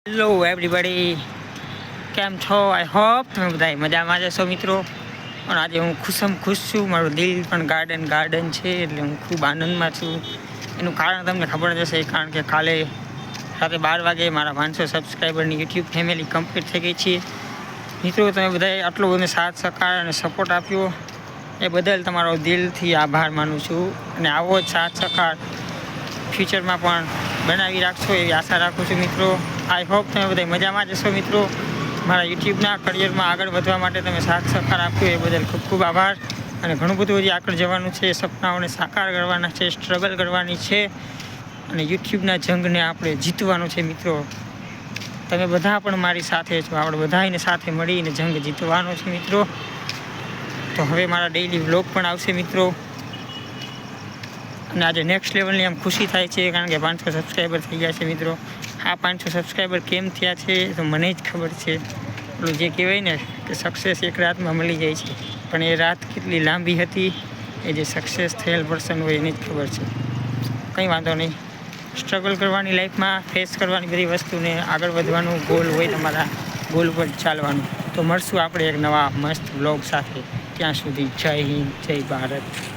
Hello everybody, કેમ છો? I hope તમે બધા મજામાં જશો મિત્રો. અને આજે હું ખુશ છું. મારું દિલ પણ ગાર્ડન છે, એટલે હું ખૂબ આનંદમાં છું. એનું કારણ તમને ખબર જ હશે, કારણ કે કાલે રાતે 12 વાગે મારા 500 સબસ્ક્રાઈબરની યુટ્યુબ ફેમિલી કમ્પ્લીટ થઈ ગઈ છે. મિત્રો, તમે બધાએ આટલો બધો સાથ સહકાર અને સપોર્ટ આપ્યો એ બદલ તમારો દિલથી આભાર માનું છું. અને આવો જ સાથ સહકાર ફ્યુચરમાં પણ બનાવી રાખશો એવી આશા રાખું છું મિત્રો. આઈ હોપ તમે બધા મજામાં જશો મિત્રો. મારા યુટ્યુબના કરિયરમાં આગળ વધવા માટે તમે સાથ સહકાર આપ્યો એ બદલ ખૂબ ખૂબ આભાર. અને ઘણું બધું હજી આગળ જવાનું છે, સપનાઓને સાકાર કરવાના છે, સ્ટ્રગલ કરવાની છે અને યુટ્યુબના જંગને આપણે જીતવાનું છે મિત્રો. તમે બધા પણ મારી સાથે છો, આપણે બધાને સાથે મળીને જંગ જીતવાનો છે મિત્રો. તો હવે મારા ડેઈલી વ્લોગ પણ આવશે મિત્રો. અને આજે નેક્સ્ટ લેવલની આમ ખુશી થાય છે, કારણ કે 500 સબસ્ક્રાઈબર થઈ ગયા છે મિત્રો. આ 500 સબસ્ક્રાઈબર કેમ થયા છે તો મને જ ખબર છે. પેલું જે કહેવાય ને કે સક્સેસ એક રાતમાં મળી જાય છે, પણ એ રાત કેટલી લાંબી હતી એ જે સક્સેસ થયેલ પર્સન હોય એને જ ખબર છે. કંઈ વાંધો નહીં, સ્ટ્રગલ કરવાની લાઈફમાં, ફેસ કરવાની બધી વસ્તુને આગળ વધવાનું ગોલ હોય, તમારા ગોલ પર ચાલવાનું. તો મળશું આપણે એક નવા મસ્ત વ્લોગ સાથે. ત્યાં સુધી જય હિન્દ, જય ભારત.